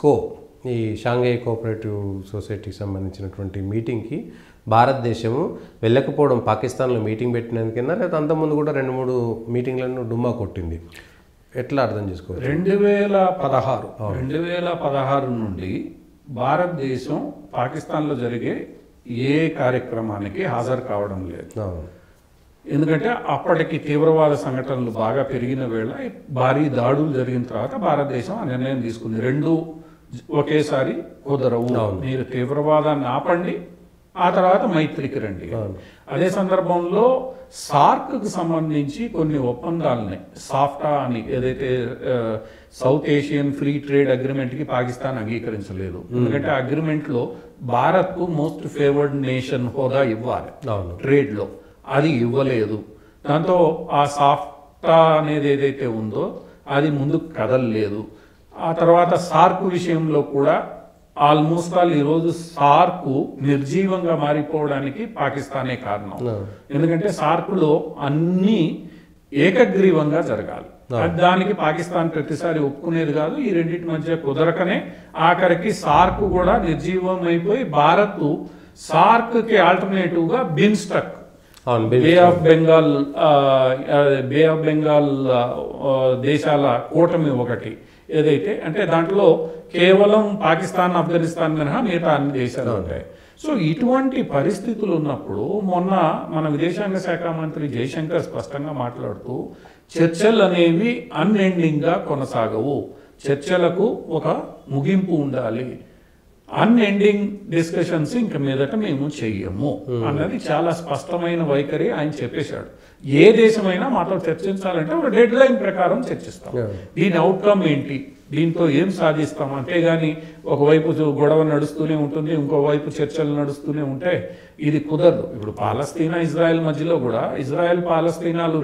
స్కో ఈ Shanghai cooperative సొసైటీకి సంబంధించినటువంటి మీటింగ్కి భారతదేశము వెళ్ళకపోవడం పాకిస్తాన్లో మీటింగ్ పెట్టినందుకైనా లేదా అంతకుముందు కూడా 2-3 మీటింగ్లను డుమ్మా కొట్టింది, ఎట్లా అర్థం చేసుకోవచ్చు? 2016 నుండి భారతదేశం పాకిస్తాన్లో జరిగే ఏ కార్యక్రమానికి హాజరు కావడం లేదు. ఎందుకంటే అప్పటికి తీవ్రవాద సంఘటనలు బాగా పెరిగిన వేళ భారీ దాడులు జరిగిన తర్వాత భారతదేశం ఆ నిర్ణయం తీసుకుంది. రెండు ఒకేసారి కుదరవు, మీరు తీవ్రవాదాన్ని ఆపండి, ఆ తర్వాత మైత్రికి రండి. అదే సందర్భంలో సార్క్కి సంబంధించి కొన్ని ఒప్పందాలని సాఫ్టా అని ఏదైతే సౌత్ ఏషియన్ ఫ్రీ ట్రేడ్ అగ్రిమెంట్కి పాకిస్తాన్ అంగీకరించలేదు. ఎందుకంటే ఆ అగ్రిమెంట్లో భారత్కు మోస్ట్ ఫేవర్డ్ నేషన్ హోదా ఇవ్వాలి ట్రేడ్లో, అది ఇవ్వలేదు. దాంతో ఆ సాఫ్టా అనేది ఏదైతే ఉందో అది ముందుకు కదలలేదు. ఆ తర్వాత సార్క్ విషయంలో కూడా ఆల్మోస్ట్ ఆల్ ఈరోజు సార్క్ నిర్జీవంగా మారిపోవడానికి పాకిస్తానే కారణం. ఎందుకంటే సార్క్లో అన్ని ఏకగ్రీవంగా జరగాలి, దానికి పాకిస్తాన్ ప్రతిసారి ఒప్పుకునేది కాదు. ఈ రెండింటి మధ్య కుదరకనే ఆఖరికి సార్క్ కూడా నిర్జీవం అయిపోయి భారత్ సార్క్ కి ఆల్టర్నేటివ్ గా బిన్స్టక్ బే ఆఫ్ బెంగాల్ దేశాల కూటమి ఒకటి ఏదైతే అంటే దాంట్లో కేవలం పాకిస్తాన్ ఆఫ్ఘనిస్తాన్ మినహా మిగతా అన్ని దేశాలు ఉంటాయి. సో ఇటువంటి పరిస్థితులు ఉన్నప్పుడు మొన్న మన విదేశాంగ శాఖ మంత్రి జయశంకర్ స్పష్టంగా మాట్లాడుతూ చర్చలు అనేవి అన్ఎండింగ్గా కొనసాగవు, చర్చలకు ఒక ముగింపు ఉండాలి, అన్ఎండింగ్ డిస్కషన్స్ ఇంక మీదట మేము చెయ్యము అన్నది చాలా స్పష్టమైన వైఖరి ఆయన చెప్పేశాడు. ఏ దేశమైనా మాతో చర్చించాలంటే ఒక డెడ్ లైన్ ప్రకారం చర్చిస్తాం, దీని అవుట్కమ్ ఏంటి, దీంతో ఏం సాధిస్తాం, అంతేగాని ఒకవైపు గొడవ నడుస్తూనే ఉంటుంది, ఇంకోవైపు చర్చలు నడుస్తూనే ఉంటే ఇది కుదరదు. ఇప్పుడు పాలస్తీనా ఇజ్రాయెల్ మధ్యలో కూడా ఇజ్రాయెల్ పాలస్తీనాలు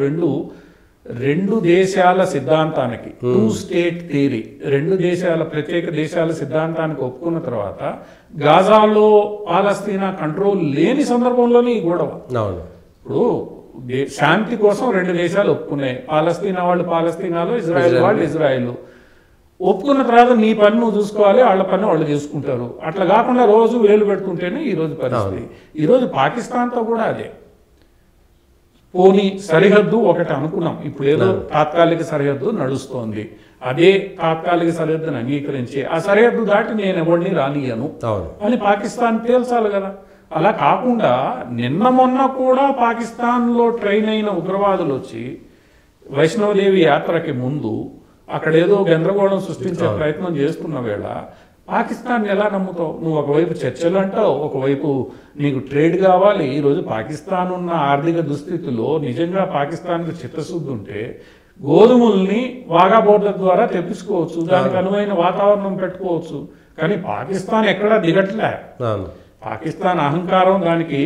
రెండు దేశాల సిద్ధాంతానికి, 2 స్టేట్ థియరీ, రెండు దేశాల ప్రత్యేక దేశాల సిద్ధాంతానికి ఒప్పుకున్న తర్వాత గాజాలో పాలస్తీనా కంట్రోల్ లేని సందర్భంలోనే ఈ గొడవ. ఇప్పుడు శాంతి కోసం రెండు దేశాలు ఒప్పుకున్నాయి, పాలస్తీనా వాళ్ళు పాలస్తీనాలో, ఇజ్రాయెల్ వాళ్ళు ఇజ్రాయెల్. ఒప్పుకున్న తర్వాత నీ పని నువ్వు చూసుకోవాలి, వాళ్ళ పని వాళ్ళు చేసుకుంటారు. అట్లా కాకుండా రోజు వేలు పెడుతుంటేనే ఈరోజు పరిస్థితి. ఈరోజు పాకిస్తాన్తో కూడా అదే. పోనీ సరిహద్దు ఒకటి అనుకున్నాం, ఇప్పుడు ఏదో తాత్కాలిక సరిహద్దు నడుస్తోంది, అదే తాత్కాలిక సరిహద్దుని అంగీకరించి ఆ సరిహద్దు దాటి నేను ఎవరిని రానియను అని పాకిస్తాన్ తేల్చాలి కదా. అలా కాకుండా నిన్న మొన్న కూడా పాకిస్తాన్లో ట్రైన్ అయిన ఉగ్రవాదులు వచ్చి వైష్ణవదేవి యాత్రకి ముందు అక్కడ ఏదో గందరగోళం సృష్టించే ప్రయత్నం చేస్తున్న వేళ పాకిస్తాన్ ఎలా నమ్ముతావు? నువ్వు ఒకవైపు చర్చలు అంటావు, ఒకవైపు నీకు ట్రేడ్ కావాలి. ఈరోజు పాకిస్తాన్ ఉన్న ఆర్థిక దుస్థితిలో నిజంగా పాకిస్తాన్కి చిత్తశుద్ధి ఉంటే గోధుమల్ని వాగా బోర్డర్ ద్వారా తెప్పించుకోవచ్చు, దానికి అనువైన వాతావరణం పెట్టుకోవచ్చు. కానీ పాకిస్తాన్ ఎక్కడా దిగట్లే. పాకిస్తాన్ అహంకారం దానికి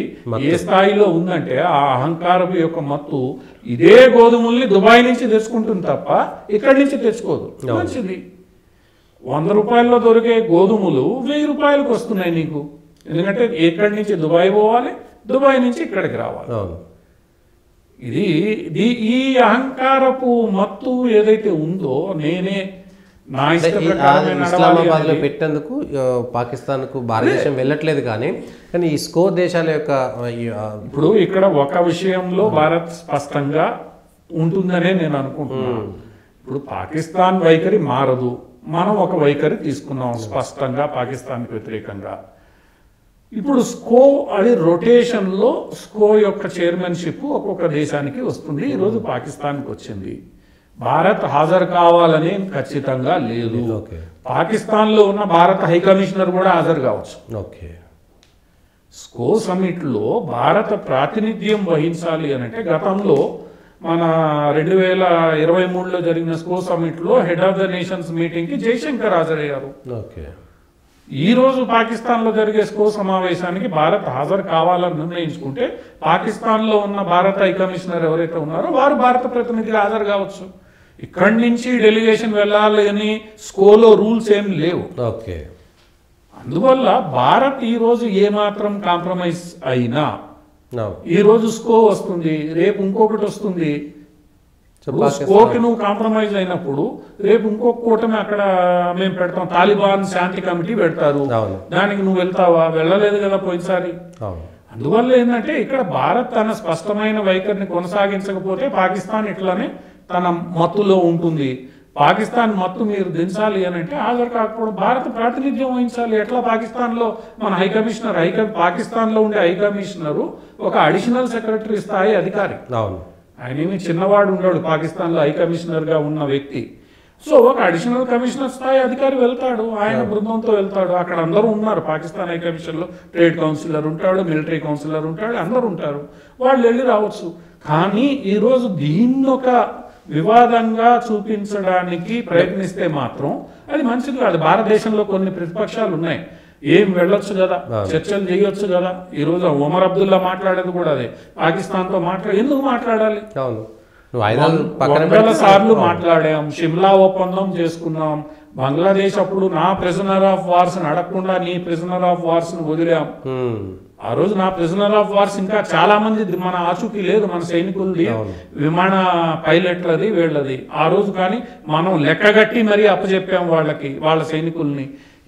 ఏ స్థాయిలో ఉందంటే ఆ అహంకారం యొక్క మత్తు ఇదే గోధుమల్ని దుబాయ్ నుంచి తెచ్చుకుంటుంది తప్ప ఇక్కడి నుంచి తెచ్చుకోదు. మంచిది, 100 రూపాయల్లో దొరికే గోధుమలు 1000 రూపాయలకు వస్తున్నాయి నీకు. ఎందుకంటే ఇక్కడి నుంచి దుబాయ్ పోవాలి, దుబాయ్ నుంచి ఇక్కడికి రావాలి. ఇది ఈ అహంకారపు మత్తు ఏదైతే ఉందో నేనే నా ఇస్లామాబాద్ లో పెట్టేందుకు పాకిస్తాన్ కు భారతదేశం వెళ్ళట్లేదు. కానీ ఈ స్కో దేశాల యొక్క ఇప్పుడు ఇక్కడ ఒక విషయంలో భారత్ స్పష్టంగా ఉంటుందనే నేను అనుకుంటున్నాను. ఇప్పుడు పాకిస్తాన్ వైఖరి మారదు, మనం ఒక వైఖరి తీసుకున్నాం స్పష్టంగా పాకిస్తాన్కి వ్యతిరేకంగా. ఇప్పుడు స్కో అది రొటేషన్లో స్కో యొక్క చైర్మన్షిప్ ఒక్కొక్క దేశానికి వస్తుంది. ఈరోజు పాకిస్తాన్కి వచ్చింది. భారత్ హాజరు కావాలని ఖచ్చితంగా లేదు. పాకిస్తాన్లో ఉన్న భారత హైకమిషనర్ కూడా హాజరు కావచ్చు. స్కో సమిట్లో భారత ప్రాతినిధ్యం వహించాలి అని అంటే గతంలో మన 2023లో జరిగిన స్కో సమిట్లో హెడ్ ఆఫ్ ద నేషన్స్ మీటింగ్కి జయశంకర్ హాజరయ్యారు. ఈ రోజు పాకిస్తాన్లో జరిగే స్కో సమావేశానికి భారత్ హాజరు కావాలని నిర్ణయించుకుంటే పాకిస్తాన్లో ఉన్న భారత హైకమిషనర్ ఎవరైతే ఉన్నారో వారు భారత ప్రతినిధిగా హాజరు కావచ్చు. ఇక్కడి నుంచి డెలిగేషన్ వెళ్ళాలి అని స్కోలో రూల్స్ ఏం లేవు. అందువల్ల భారత్ ఈరోజు ఏమాత్రం కాంప్రమైజ్ అయినా ఈరోజు స్కో వస్తుంది, రేపు ఇంకొకటి వస్తుంది. స్కోకి నువ్వు కాంప్రమైజ్ అయినప్పుడు రేపు ఇంకొక కూటమి అక్కడ మేము పెడతాం, తాలిబాన్ శాంతి కమిటీ పెడతారు, దానికి నువ్వు వెళ్తావా? వెళ్ళలేదు కదా పోయినసారి. అందువల్ల ఏంటంటే ఇక్కడ భారత్ తన స్పష్టమైన వైఖరిని కొనసాగించకపోతే పాకిస్తాన్ ఇట్లానే తన మత్తులో ఉంటుంది. పాకిస్తాన్ మత్తు మీరు దించాలి అని అంటే హాజరు కాకపోవడం, భారత ప్రాతినిధ్యం వహించాలి. ఎట్లా పాకిస్తాన్లో మన హైకమిషనర్ పాకిస్తాన్లో ఉండే హైకమిషనరు ఒక అడిషనల్ సెక్రటరీ స్థాయి అధికారి. ఆయన ఏమి చిన్నవాడు ఉన్నాడు పాకిస్తాన్లో హైకమిషనర్గా ఉన్న వ్యక్తి. సో ఒక అడిషనల్ కమిషనర్ స్థాయి అధికారి వెళ్తాడు, ఆయన బృందంతో వెళ్తాడు. అక్కడ అందరూ ఉన్నారు పాకిస్తాన్ హైకమిషన్లో, ట్రేడ్ కౌన్సిలర్ ఉంటాడు, మిలిటరీ కౌన్సిలర్ ఉంటాడు, అందరూ ఉంటారు. వాళ్ళు వెళ్ళి రావచ్చు. కానీ ఈరోజు దీన్నొక వివాదంగా చూపించడానికి ప్రయత్నిస్తే మాత్రం అది మంచిది కాదు. భారతదేశంలో కొన్ని ప్రతిపక్షాలు ఉన్నాయి, ఏం వెళ్ళొచ్చు కదా, చర్చలు చేయొచ్చు కదా. ఈరోజు ఒమర్ అబ్దుల్లా మాట్లాడేది కూడా అదే, పాకిస్తాన్తో ఎందుకు మాట్లాడాలి? వందల సార్లు మాట్లాడాం, షిమ్లా ఒప్పందం చేసుకున్నాం, బంగ్లాదేశ్ అప్పుడు నా ప్రిజనర్ ఆఫ్ వార్స్ అడగకుండా నీ ప్రిజనర్ ఆఫ్ వార్స్ వదిలాం. ఆ రోజు నా ప్రిజనర్ ఆఫ్ వార్స్ ఇంకా చాలా మంది మన ఆచూకీ లేదు, మన సైనికులది, విమాన పైలట్లది, వీళ్ళది. ఆ రోజు కానీ మనం లెక్కగట్టి మరీ అప్పచెప్పాం వాళ్ళకి, వాళ్ళ సైనికుల్ని.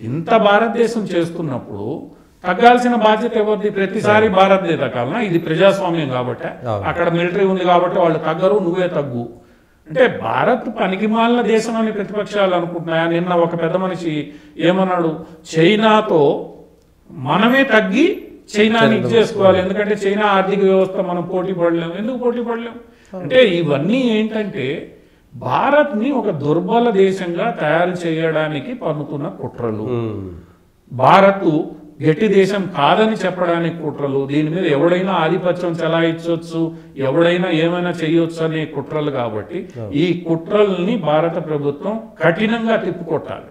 ఇంత భారతదేశం చేస్తున్నప్పుడు తగ్గాల్సిన బాధ్యత ఎవరిది? ప్రతిసారి భారత్దే తగ్గాలనా? ఇది ప్రజాస్వామ్యం కాబట్టి, అక్కడ మిలిటరీ ఉంది కాబట్టి వాళ్ళు తగ్గరు, నువ్వే తగ్గు అంటే భారత్ పనికిమాలిన దేశం అని ప్రతిపక్షాలు అనుకుంటున్నాయా? నిన్న ఒక పెద్ద మనిషి ఏమన్నాడు, చైనాతో మనమే తగ్గి చైనాని ఇచ్చేసుకోవాలి, ఎందుకంటే చైనా ఆర్థిక వ్యవస్థ మనం పోటీ పడలేము. ఎందుకు పోటీ పడలేము అంటే ఇవన్నీ ఏంటంటే భారత్ని ఒక దుర్బల దేశంగా తయారు చేయడానికి పన్నుతున్న కుట్రలు, భారత్ గట్టి దేశం కాదని చెప్పడానికి కుట్రలు, దీని మీద ఎవడైనా ఆధిపత్యం చెలాయించవచ్చు, ఎవడైనా ఏమైనా చేయొచ్చు అనే కుట్రలు. కాబట్టి ఈ కుట్రల్ని భారత ప్రభుత్వం కఠినంగా తిప్పుకొట్టాలి.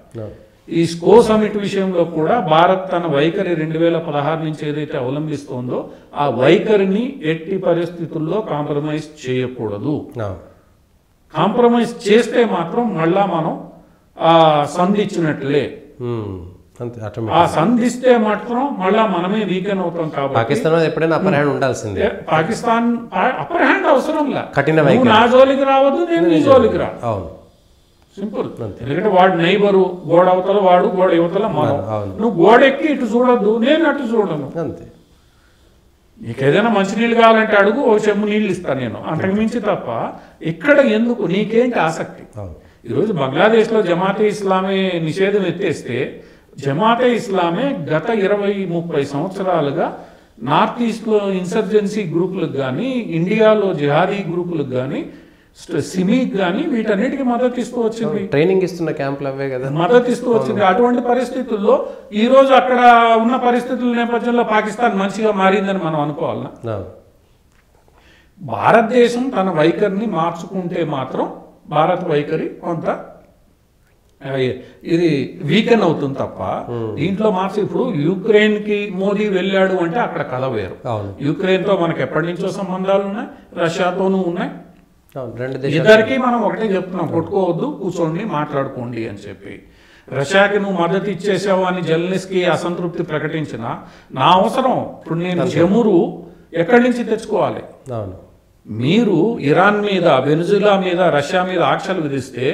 ఈ స్కో సమిట్ విషయంలో కూడా భారత్ తన వైఖరి 2016 నుంచి ఏదైతే అవలంబిస్తోందో ఆ వైఖరిని ఎట్టి పరిస్థితుల్లో కాంప్రమైజ్ చేయకూడదు. కాంప్రమైజ్ చేస్తే మాత్రం మళ్ళా మనం సంధించినట్లే. ఆ సంధిస్తే మాత్రం మళ్ళా మనమే వీకెన్ అవుతాం. కాబట్టి పాకిస్తాన్ ఎప్పుడైనా అప్పర్ హ్యాండ్ ఉండాల్సిందే. పాకిస్తాన్ అప్పర్ హ్యాండ్ అవసరం లే, నా జోలికి రావద్దు, నేను నీ జోలికి రా, సింపుల్. ఎందుకంటే వాడు నైబరు, గోడ అవతల వాడు, గోడ యువతల మనం. నువ్వు గోడెక్కి ఇటు చూడొద్దు, నేను అటు చూడను. అంతే. నీకు ఏదైనా మంచినీళ్ళు కావాలంటే అడుగు, ఓ చెమ్ము నీళ్ళు ఇస్తాను నేను, అంతకు మించి తప్ప ఇక్కడ ఎందుకు, నీకేంటి ఆసక్తి? ఈరోజు బంగ్లాదేశ్లో జమాతే ఇస్లామీ నిషేధం ఎత్తేస్తే జమాతే ఇస్లామే గత 20-30 సంవత్సరాలుగా నార్త్ ఈస్ట్లో ఇన్సర్జెన్సీ గ్రూపులకు కానీ, ఇండియాలో జిహాదీ గ్రూపులకు కానీ, సిమీకి కానీ వీటన్నిటికీ మద్దతు ఇస్తూ వచ్చింది. ట్రైనింగ్ ఇస్తున్న క్యాంపులు అవే కదా, మద్దతు ఇస్తూ వచ్చింది. అటువంటి పరిస్థితుల్లో ఈ రోజు అక్కడ ఉన్న పరిస్థితుల నేపథ్యంలో పాకిస్తాన్ మంచిగా మారిందని మనం అనుకోవాలన్నా? భారతదేశం తన వైఖరిని మార్చుకుంటే మాత్రం భారత వైఖరి కొంత ఇది వీకెన్ అవుతుంది తప్ప దీంట్లో మార్చి. ఇప్పుడు యుక్రెయిన్ కి మోదీ వెళ్ళాడు అంటే అక్కడ కథ వేరు. యుక్రెయిన్ తో మనకు ఎప్పటి నుంచో సంబంధాలు ఉన్నాయి, రష్యాతోనూ ఉన్నాయి. ఇద్దరికి మనం ఒకటే చెప్తున్నాం, కొట్టుకోవద్దు, కూర్చోండి, మాట్లాడుకోండి అని చెప్పి. రష్యాకి నువ్వు మద్దతు ఇచ్చేసావు అని జెలెన్స్కీ అసంతృప్తి ప్రకటించిన నా అవసరం. ఇప్పుడు నేను చమురు ఎక్కడి నుంచి తెచ్చుకోవాలి? మీరు ఇరాన్ మీద, వెనుజులా మీద, రష్యా మీద ఆంక్షలు విధిస్తే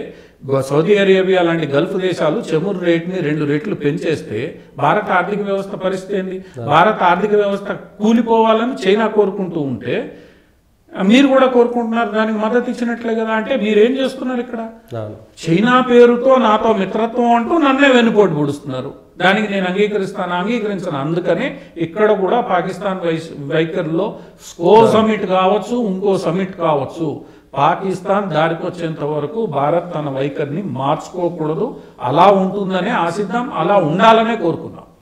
సౌదీ అరేబియా లాంటి గల్ఫ్ దేశాలు చమురు రేట్ని 2 రెట్లు పెంచేస్తే భారత ఆర్థిక వ్యవస్థ పరిస్థితి ఏంది? భారత ఆర్థిక వ్యవస్థ కూలిపోవాలని చైనా కోరుకుంటూ ఉంటే మీరు కూడా కోరుకుంటున్నారు, దానికి మద్దతు ఇచ్చినట్లే కదా. అంటే మీరేం చేస్తున్నారు ఇక్కడ? చైనా పేరుతో నాతో మిత్రత్వం అంటూ నన్నే వెన్నుపోటు పొడుస్తున్నారు. దానికి నేను అంగీకరించను. అందుకనే ఇక్కడ కూడా పాకిస్తాన్ వైఖరిలో స్కో సమిట్ కావచ్చు, ఇంకో సమిట్ కావచ్చు, పాకిస్తాన్ దారికి వచ్చేంత వరకు భారత్ తన వైఖరిని మార్చుకోకూడదు. అలా ఉంటుందనే ఆశిద్దాం, అలా ఉండాలనే కోరుకున్నాం.